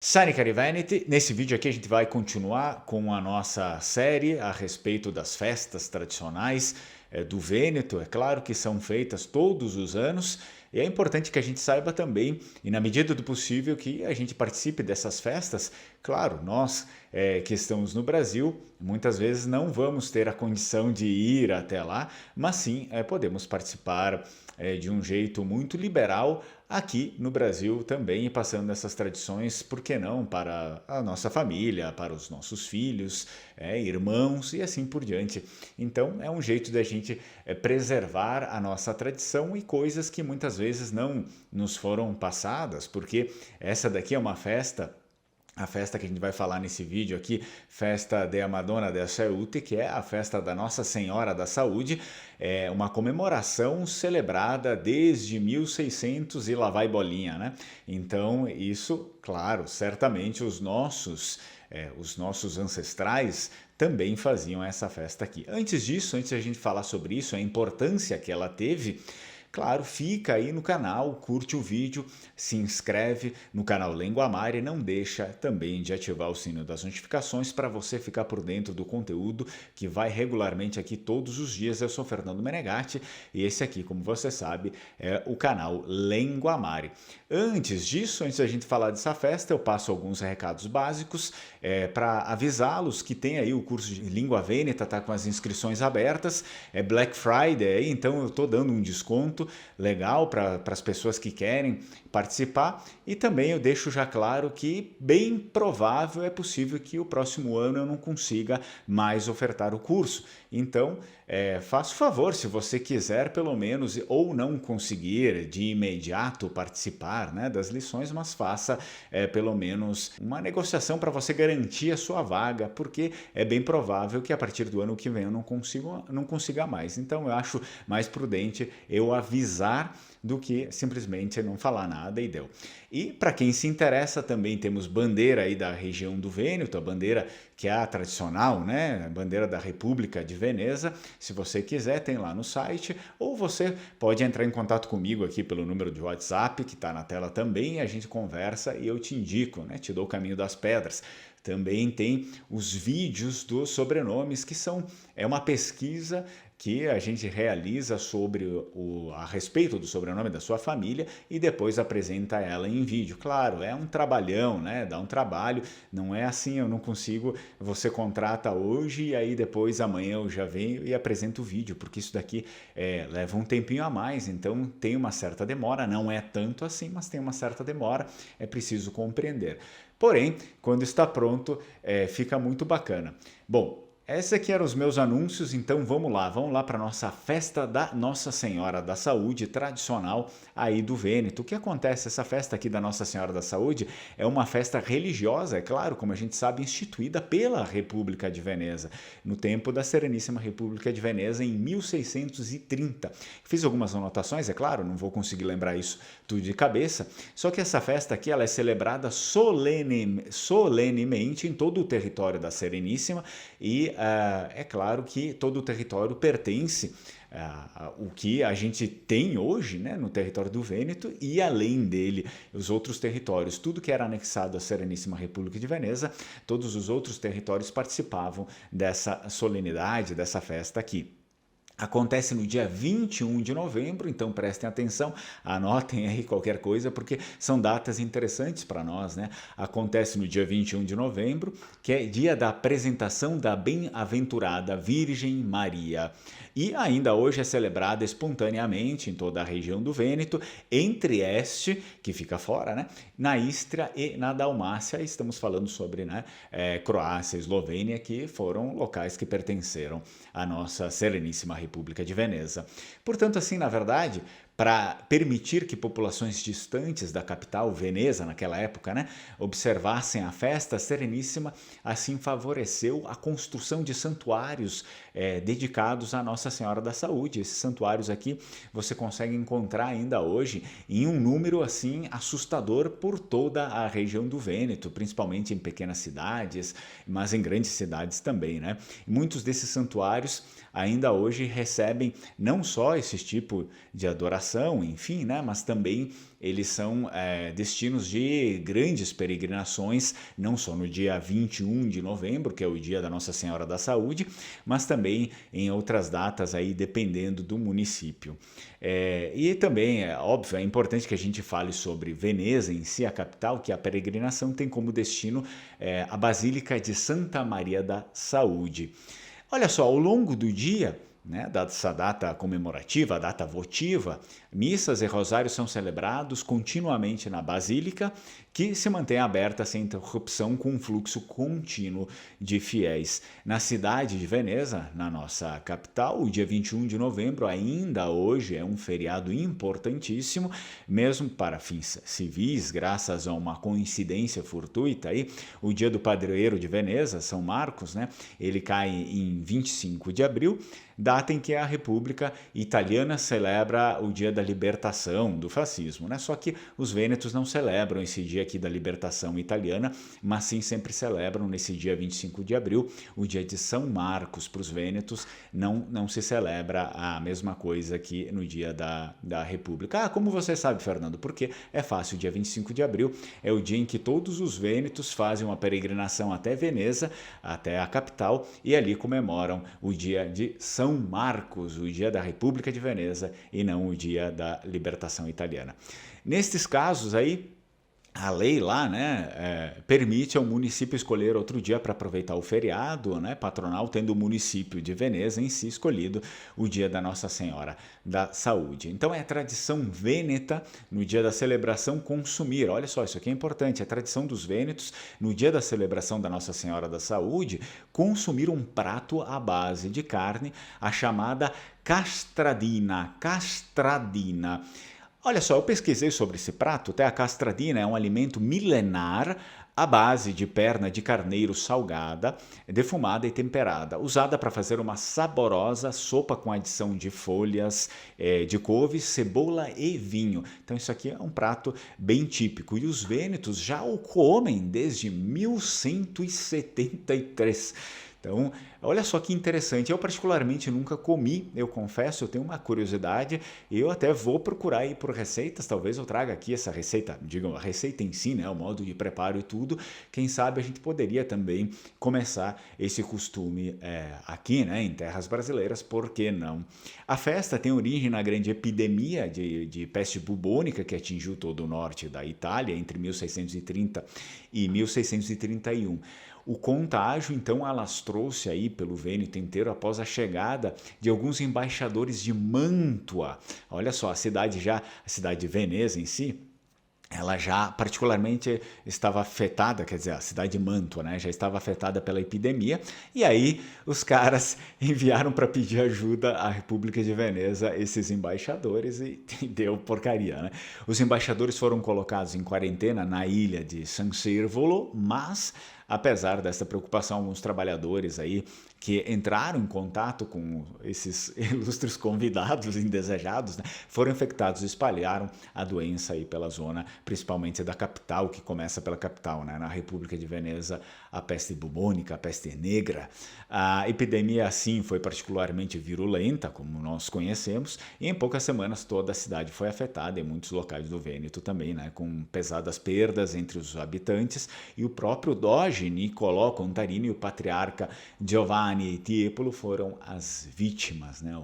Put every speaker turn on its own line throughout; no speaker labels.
Sani Carivenity, nesse vídeo aqui a gente vai continuar com a nossa série a respeito das festas tradicionais do Vêneto. É claro que são feitas todos os anos e é importante que a gente saiba também, e na medida do possível, que a gente participe dessas festas. Claro, nós que estamos no Brasil, muitas vezes não vamos ter a condição de ir até lá, mas sim podemos participar de um jeito muito liberal aqui no Brasil também, e passando essas tradições, por que não, para a nossa família, para os nossos filhos, irmãos e assim por diante. Então é um jeito da gente preservar a nossa tradição e coisas que muitas vezes não nos foram passadas, porque essa daqui é uma festa. A festa que a gente vai falar nesse vídeo aqui, Festa de Madonna della Salute, que é a festa da Nossa Senhora da Saúde, é uma comemoração celebrada desde 1600 e lá vai bolinha, né? Então, isso, claro, certamente os nossos ancestrais também faziam essa festa aqui. Antes disso, antes de a gente falar sobre isso, a importância que ela teve, claro, fica aí no canal, curte o vídeo, se inscreve no canal Lenguamar e não deixa também de ativar o sino das notificações para você ficar por dentro do conteúdo que vai regularmente aqui todos os dias. Eu sou Fernando Menegatti e esse aqui, como você sabe, é o canal Lenguamar. Antes disso, antes da gente falar dessa festa, eu passo alguns recados básicos para avisá-los que tem aí o curso de Língua Vêneta, tá com as inscrições abertas, é Black Friday, então eu estou dando um desconto legal para as pessoas que querem participar, e também eu deixo já claro que bem provável é possível que o próximo ano eu não consiga mais ofertar o curso. Então, faça o favor, se você quiser pelo menos, ou não conseguir de imediato participar, né, das lições, mas faça pelo menos uma negociação para você garantir a sua vaga, porque é bem provável que a partir do ano que vem eu não consiga mais. Então eu acho mais prudente eu avisar do que simplesmente não falar nada e deu. E para quem se interessa, também temos bandeira aí da região do Vêneto, a bandeira que é a tradicional, né? A bandeira da República de Veneza. Se você quiser, tem lá no site, ou você pode entrar em contato comigo aqui pelo número de WhatsApp, que está na tela também, a gente conversa e eu te indico, né? Te dou o caminho das pedras. Também tem os vídeos dos sobrenomes, que é uma pesquisa que a gente realiza a respeito do sobrenome da sua família e depois apresenta ela em vídeo. Claro, é um trabalhão, né? Dá um trabalho, não é assim, eu não consigo, você contrata hoje e aí depois amanhã eu já venho e apresento o vídeo, porque isso daqui leva um tempinho a mais, então tem uma certa demora, não é tanto assim, mas tem uma certa demora, é preciso compreender. Porém, quando está pronto, fica muito bacana. Bom, esses aqui eram os meus anúncios, então vamos lá para a nossa festa da Nossa Senhora da Saúde tradicional aí do Vêneto. O que acontece? Essa festa aqui da Nossa Senhora da Saúde é uma festa religiosa, é claro, como a gente sabe, instituída pela República de Veneza, no tempo da Sereníssima República de Veneza, em 1630. Fiz algumas anotações, é claro, não vou conseguir lembrar isso tudo de cabeça, só que essa festa aqui ela é celebrada solenemente em todo o território da Sereníssima e é claro que todo o território pertence o que a gente tem hoje, né, no território do Vêneto e além dele, os outros territórios, tudo que era anexado à Sereníssima República de Veneza, todos os outros territórios participavam dessa solenidade, dessa festa aqui. Acontece no dia 21 de novembro, então prestem atenção, anotem aí qualquer coisa, porque são datas interessantes para nós, né? Acontece no dia 21 de novembro, que é dia da apresentação da bem-aventurada Virgem Maria. E ainda hoje é celebrada espontaneamente em toda a região do Vêneto, em Trieste, que fica fora, né? Na Istria e na Dalmácia. Estamos falando sobre, né, Croácia e Eslovênia, que foram locais que pertenceram à nossa Sereníssima República de Veneza. Portanto, assim, na verdade, para permitir que populações distantes da capital, Veneza, naquela época, né, observassem a festa, a Sereníssima assim favoreceu a construção de santuários dedicados à Nossa Senhora da Saúde. Esses santuários aqui você consegue encontrar ainda hoje em um número assim assustador por toda a região do Vêneto, principalmente em pequenas cidades, mas em grandes cidades também, né? Muitos desses santuários ainda hoje recebem não só esse tipo de adoração, adoração, enfim, né? Mas também eles são destinos de grandes peregrinações, não só no dia 21 de novembro, que é o dia da Nossa Senhora da Saúde, mas também em outras datas aí, dependendo do município. E também, óbvio, é importante que a gente fale sobre Veneza em si, a capital, que a peregrinação tem como destino a Basílica de Santa Maria da Saúde. Olha só, ao longo do dia, né, dessa data comemorativa, a data votiva, missas e rosários são celebrados continuamente na Basílica, que se mantém aberta sem interrupção com um fluxo contínuo de fiéis. Na cidade de Veneza, na nossa capital, o dia 21 de novembro, ainda hoje, é um feriado importantíssimo, mesmo para fins civis, graças a uma coincidência fortuita aí, o dia do padroeiro de Veneza, São Marcos, né, ele cai em 25 de abril, data em que a República Italiana celebra o dia da libertação do fascismo, né? Só que os vênetos não celebram esse dia aqui da libertação italiana, mas sim sempre celebram nesse dia 25 de abril, o dia de São Marcos. Para os vênetos não se celebra a mesma coisa que no dia da República. Ah, como você sabe, Fernando? Porque é fácil, o dia 25 de abril é o dia em que todos os vênetos fazem uma peregrinação até Veneza, até a capital, e ali comemoram o dia de São Marcos, o dia da República de Veneza e não o dia da libertação italiana. Nestes casos aí, a lei lá, né, permite ao município escolher outro dia para aproveitar o feriado, né, patronal, tendo o município de Veneza em si escolhido o dia da Nossa Senhora da Saúde. Então é tradição vêneta no dia da celebração consumir, olha só, isso aqui é importante, é tradição dos vênetos no dia da celebração da Nossa Senhora da Saúde consumir um prato à base de carne, a chamada castradina. Olha só, eu pesquisei sobre esse prato, até a castradina é um alimento milenar à base de perna de carneiro salgada, defumada e temperada, usada para fazer uma saborosa sopa com adição de folhas de couve, cebola e vinho. Então isso aqui é um prato bem típico e os vênetos já o comem desde 1173. Então, olha só que interessante. Eu particularmente nunca comi, eu confesso, eu tenho uma curiosidade e eu até vou procurar aí por receitas, talvez eu traga aqui essa receita, digam, a receita em si, né, o modo de preparo e tudo. Quem sabe a gente poderia também começar esse costume aqui, né, em terras brasileiras, por que não? A festa tem origem na grande epidemia de peste bubônica que atingiu todo o norte da Itália entre 1630 e 1631. O contágio, então, alastrou-se aí pelo Vêneto inteiro após a chegada de alguns embaixadores de Mantua. Olha só, a cidade de Veneza em si, ela já particularmente estava afetada, quer dizer, a cidade de Mantua, né, já estava afetada pela epidemia, e aí os caras enviaram para pedir ajuda à República de Veneza esses embaixadores e deu porcaria, né? Os embaixadores foram colocados em quarentena na ilha de San Servolo, mas apesar dessa preocupação, alguns trabalhadores aí que entraram em contato com esses ilustres convidados indesejados, né, foram infectados e espalharam a doença aí pela zona, principalmente da capital, que começa pela capital, né, na República de Veneza, a peste bubônica, a peste negra. A epidemia, assim, foi particularmente virulenta, como nós conhecemos, e em poucas semanas toda a cidade foi afetada, e muitos locais do Vêneto também, né, com pesadas perdas entre os habitantes, e o próprio doge Niccolò Contarini e o patriarca Giovanni Tiepolo foram as vítimas, né?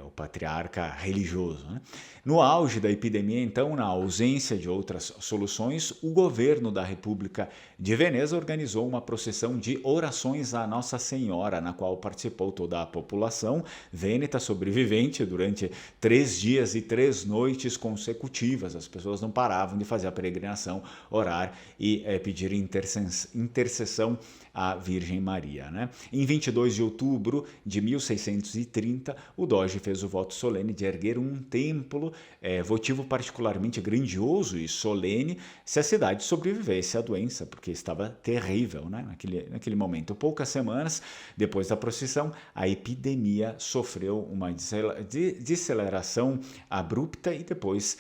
O patriarca religioso, né? No auge da epidemia, então, na ausência de outras soluções, o governo da República de Veneza organizou uma procissão de orações à Nossa Senhora, na qual participou toda a população vêneta sobrevivente durante 3 dias e 3 noites consecutivas. As pessoas não paravam de fazer a peregrinação, orar e pedir intercessão à Virgem Maria, né? Em 22 de outubro de 1630, o doge fez o voto solene de erguer um templo votivo particularmente grandioso e solene se a cidade sobrevivesse à doença, porque estava terrível, né? Naquele momento. Poucas semanas depois da procissão, a epidemia sofreu uma deceleração abrupta e depois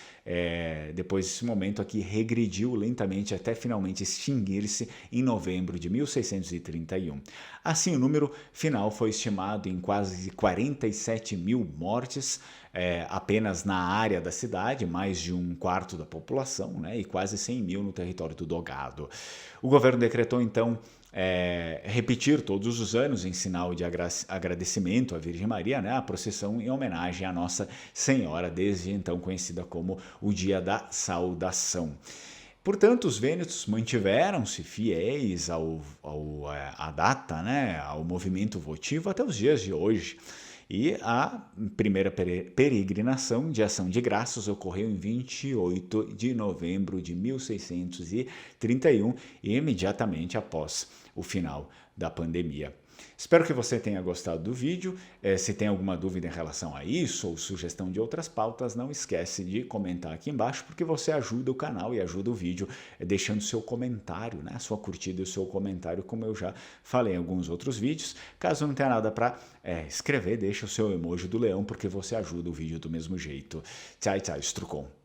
desse momento aqui regrediu lentamente até finalmente extinguir-se em novembro de 1631. Assim, o número final foi estimado em quase 47 mil mil mortes apenas na área da cidade, mais de um quarto da população, né, e quase 100 mil no território do Dogado. O governo decretou, então, repetir todos os anos, em sinal de agradecimento à Virgem Maria, né, a procissão em homenagem à Nossa Senhora, desde então conhecida como o Dia da Saudação. Portanto, os vênetos mantiveram-se fiéis à data, né, ao movimento votivo até os dias de hoje. E a primeira peregrinação de ação de graças ocorreu em 28 de novembro de 1631, imediatamente após o final da pandemia. Espero que você tenha gostado do vídeo. Se tem alguma dúvida em relação a isso ou sugestão de outras pautas, não esquece de comentar aqui embaixo, porque você ajuda o canal e ajuda o vídeo deixando seu comentário, né? Sua curtida e o seu comentário, como eu já falei em alguns outros vídeos. Caso não tenha nada para escrever, deixa o seu emoji do leão, porque você ajuda o vídeo do mesmo jeito. Tchau, tchau, Strucon.